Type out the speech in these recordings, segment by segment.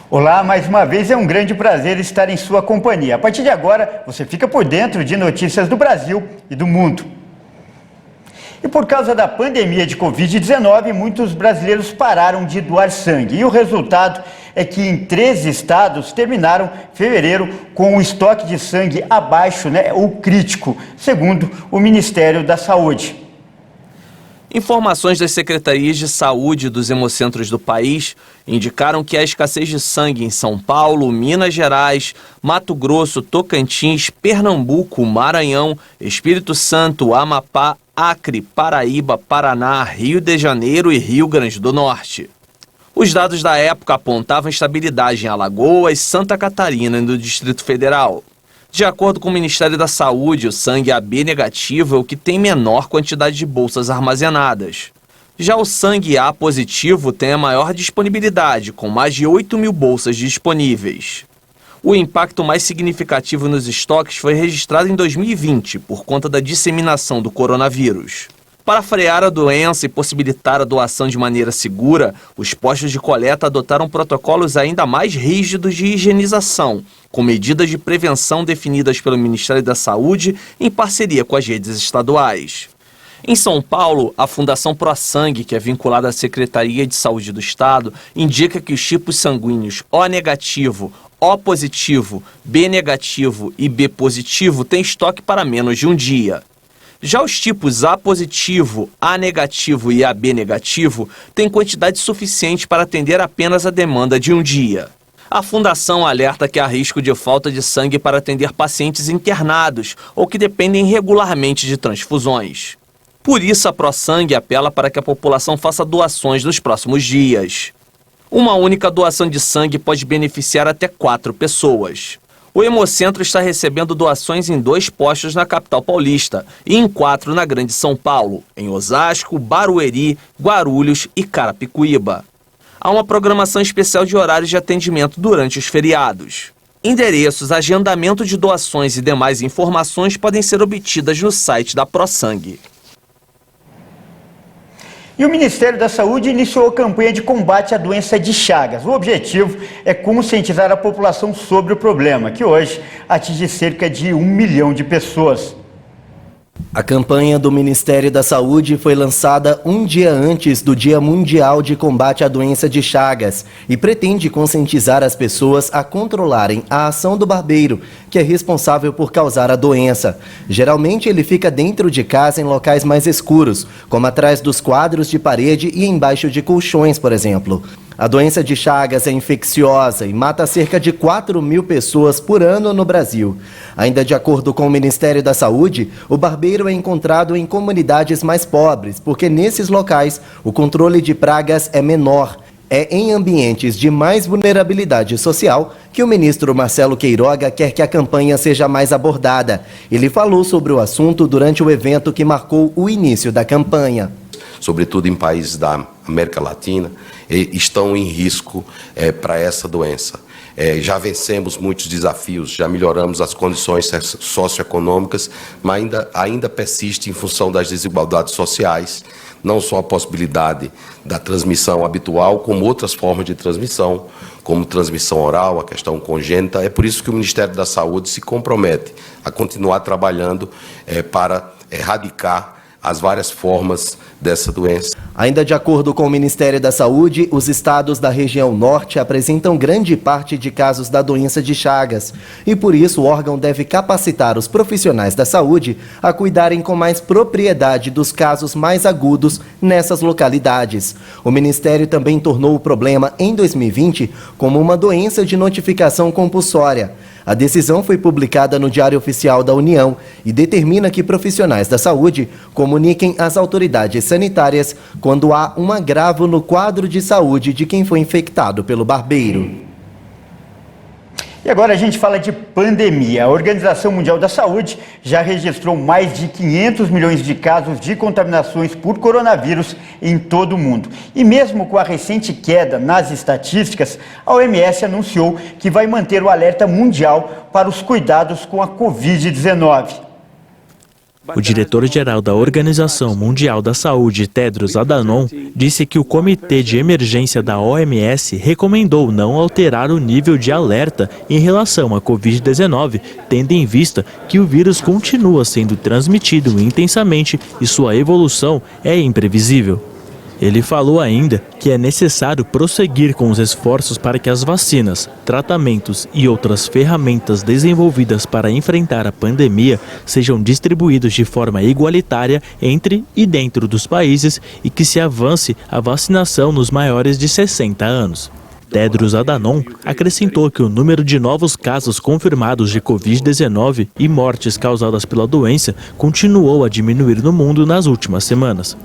Olá, mais uma vez é um grande prazer estar em sua companhia. A partir de agora, você fica por dentro de notícias do Brasil e do mundo. E por causa da pandemia de Covid-19, muitos brasileiros pararam de doar sangue. E o resultado é que em 13 estados terminaram fevereiro com o estoque de sangue abaixo, ou crítico, segundo o Ministério da Saúde. Informações das secretarias de saúde dos hemocentros do país indicaram que a escassez de sangue em São Paulo, Minas Gerais, Mato Grosso, Tocantins, Pernambuco, Maranhão, Espírito Santo, Amapá, Acre, Paraíba, Paraná, Rio de Janeiro e Rio Grande do Norte. Os dados da época apontavam estabilidade em Alagoas, Santa Catarina e no Distrito Federal. De acordo com o Ministério da Saúde, o sangue AB negativo é o que tem menor quantidade de bolsas armazenadas. Já o sangue A positivo tem a maior disponibilidade, com mais de 8.000 bolsas disponíveis. O impacto mais significativo nos estoques foi registrado em 2020, por conta da disseminação do coronavírus. Para frear a doença e possibilitar a doação de maneira segura, os postos de coleta adotaram protocolos ainda mais rígidos de higienização, com medidas de prevenção definidas pelo Ministério da Saúde em parceria com as redes estaduais. Em São Paulo, a Fundação ProSangue, que é vinculada à Secretaria de Saúde do Estado, indica que os tipos sanguíneos O negativo, O positivo, B negativo e B positivo têm estoque para menos de um dia. Já os tipos A positivo, A negativo e AB negativo têm quantidade suficiente para atender apenas a demanda de um dia. A Fundação alerta que há risco de falta de sangue para atender pacientes internados ou que dependem regularmente de transfusões. Por isso, a ProSangue apela para que a população faça doações nos próximos dias. Uma única doação de sangue pode beneficiar até 4 pessoas. O Hemocentro está recebendo doações em 2 postos na capital paulista e em 4 na Grande São Paulo, em Osasco, Barueri, Guarulhos e Carapicuíba. Há uma programação especial de horários de atendimento durante os feriados. Endereços, agendamento de doações e demais informações podem ser obtidas no site da ProSangue. E o Ministério da Saúde iniciou a campanha de combate à doença de Chagas. O objetivo é conscientizar a população sobre o problema, que hoje atinge cerca de 1 milhão de pessoas. A campanha do Ministério da Saúde foi lançada um dia antes do Dia Mundial de Combate à Doença de Chagas e pretende conscientizar as pessoas a controlarem a ação do barbeiro, que é responsável por causar a doença. Geralmente ele fica dentro de casa em locais mais escuros, como atrás dos quadros de parede e embaixo de colchões, por exemplo. A doença de Chagas é infecciosa e mata cerca de 4.000 pessoas por ano no Brasil. Ainda de acordo com o Ministério da Saúde, o barbeiro é encontrado em comunidades mais pobres, porque nesses locais o controle de pragas é menor. É em ambientes de mais vulnerabilidade social que o ministro Marcelo Queiroga quer que a campanha seja mais abordada. Ele falou sobre o assunto durante o evento que marcou o início da campanha. Sobretudo em países da América Latina, estão em risco para essa doença. Já vencemos muitos desafios, já melhoramos as condições socioeconômicas, mas ainda persiste em função das desigualdades sociais, não só a possibilidade da transmissão habitual, como outras formas de transmissão, como transmissão oral, a questão congênita. É por isso que o Ministério da Saúde se compromete a continuar trabalhando para erradicar as várias formas dessa doença. Ainda de acordo com o Ministério da Saúde, os estados da região norte apresentam grande parte de casos da doença de Chagas e por isso o órgão deve capacitar os profissionais da saúde a cuidarem com mais propriedade dos casos mais agudos nessas localidades. O Ministério também tornou o problema em 2020 como uma doença de notificação compulsória. A decisão foi publicada no Diário Oficial da União e determina que profissionais da saúde comuniquem às autoridades sanitárias quando há um agravo no quadro de saúde de quem foi infectado pelo barbeiro. E agora a gente fala de pandemia. A Organização Mundial da Saúde já registrou mais de 500 milhões de casos de contaminações por coronavírus em todo o mundo. E mesmo com a recente queda nas estatísticas, a OMS anunciou que vai manter o alerta mundial para os cuidados com a Covid-19. O diretor-geral da Organização Mundial da Saúde, Tedros Adhanom, disse que o Comitê de Emergência da OMS recomendou não alterar o nível de alerta em relação à Covid-19, tendo em vista que o vírus continua sendo transmitido intensamente e sua evolução é imprevisível. Ele falou ainda que é necessário prosseguir com os esforços para que as vacinas, tratamentos e outras ferramentas desenvolvidas para enfrentar a pandemia sejam distribuídos de forma igualitária entre e dentro dos países e que se avance a vacinação nos maiores de 60 anos. Tedros Adhanom acrescentou que o número de novos casos confirmados de Covid-19 e mortes causadas pela doença continuou a diminuir no mundo nas últimas semanas.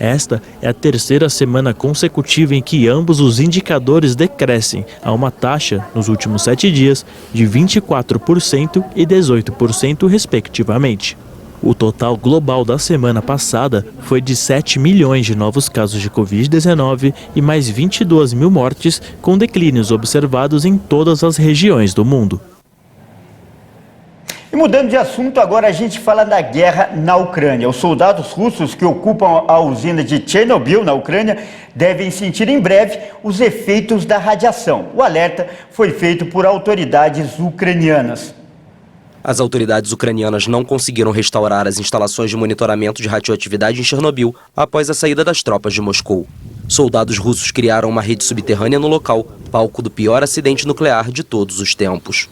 Esta é a terceira semana consecutiva em que ambos os indicadores decrescem a uma taxa, nos últimos 7 dias, de 24% e 18%, respectivamente. O total global da semana passada foi de 7 milhões de novos casos de Covid-19 e mais 22 mil mortes, com declínios observados em todas as regiões do mundo. E mudando de assunto, agora a gente fala da guerra na Ucrânia. Os soldados russos que ocupam a usina de Chernobyl, na Ucrânia, devem sentir em breve os efeitos da radiação. O alerta foi feito por autoridades ucranianas. As autoridades ucranianas não conseguiram restaurar as instalações de monitoramento de radioatividade em Chernobyl após a saída das tropas de Moscou. Soldados russos criaram uma rede subterrânea no local, palco do pior acidente nuclear de todos os tempos.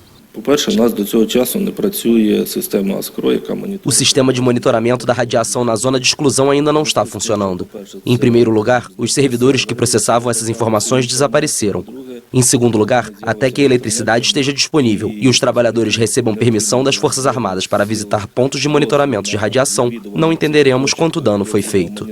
O sistema de monitoramento da radiação na zona de exclusão ainda não está funcionando. Em primeiro lugar, os servidores que processavam essas informações desapareceram. Em segundo lugar, até que a eletricidade esteja disponível e os trabalhadores recebam permissão das Forças Armadas para visitar pontos de monitoramento de radiação, não entenderemos quanto dano foi feito.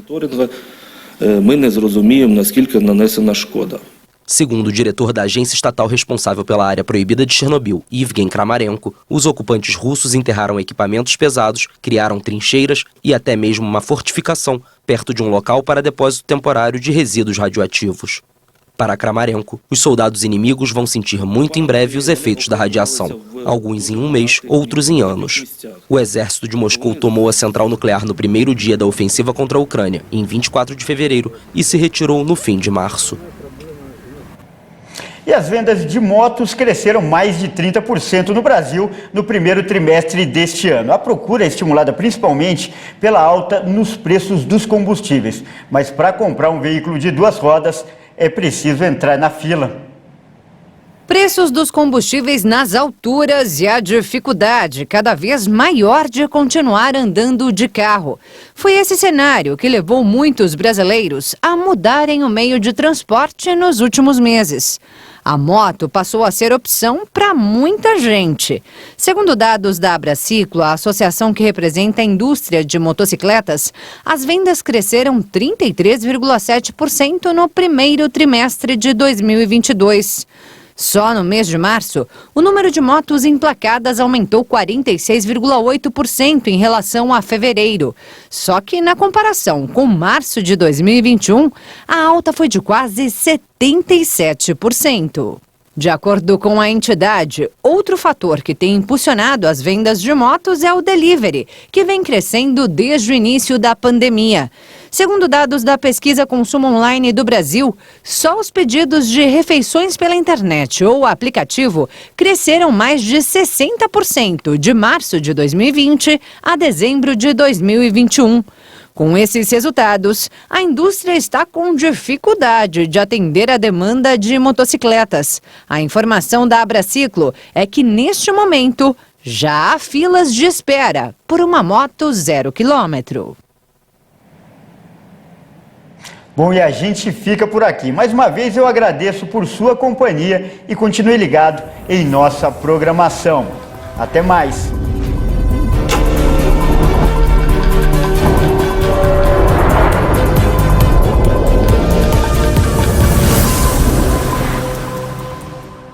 Segundo o diretor da agência estatal responsável pela área proibida de Chernobyl, Yevgeny Kramarenko, os ocupantes russos enterraram equipamentos pesados, criaram trincheiras e até mesmo uma fortificação perto de um local para depósito temporário de resíduos radioativos. Para Kramarenko, os soldados inimigos vão sentir muito em breve os efeitos da radiação, alguns em um mês, outros em anos. O exército de Moscou tomou a central nuclear no primeiro dia da ofensiva contra a Ucrânia, em 24 de fevereiro, e se retirou no fim de março. E as vendas de motos cresceram mais de 30% no Brasil no primeiro trimestre deste ano. A procura é estimulada principalmente pela alta nos preços dos combustíveis. Mas para comprar um veículo de 2 rodas, é preciso entrar na fila. Preços dos combustíveis nas alturas e a dificuldade cada vez maior de continuar andando de carro. Foi esse cenário que levou muitos brasileiros a mudarem o meio de transporte nos últimos meses. A moto passou a ser opção para muita gente. Segundo dados da Abraciclo, a associação que representa a indústria de motocicletas, as vendas cresceram 33,7% no primeiro trimestre de 2022. Só no mês de março, o número de motos emplacadas aumentou 46,8% em relação a fevereiro. Só que na comparação com março de 2021, a alta foi de quase 77%. De acordo com a entidade, outro fator que tem impulsionado as vendas de motos é o delivery, que vem crescendo desde o início da pandemia. Segundo dados da pesquisa Consumo Online do Brasil, só os pedidos de refeições pela internet ou aplicativo cresceram mais de 60% de março de 2020 a dezembro de 2021. Com esses resultados, a indústria está com dificuldade de atender a demanda de motocicletas. A informação da Abraciclo é que, neste momento, já há filas de espera por uma moto 0 km. Bom, e a gente fica por aqui. Mais uma vez eu agradeço por sua companhia e continue ligado em nossa programação. Até mais!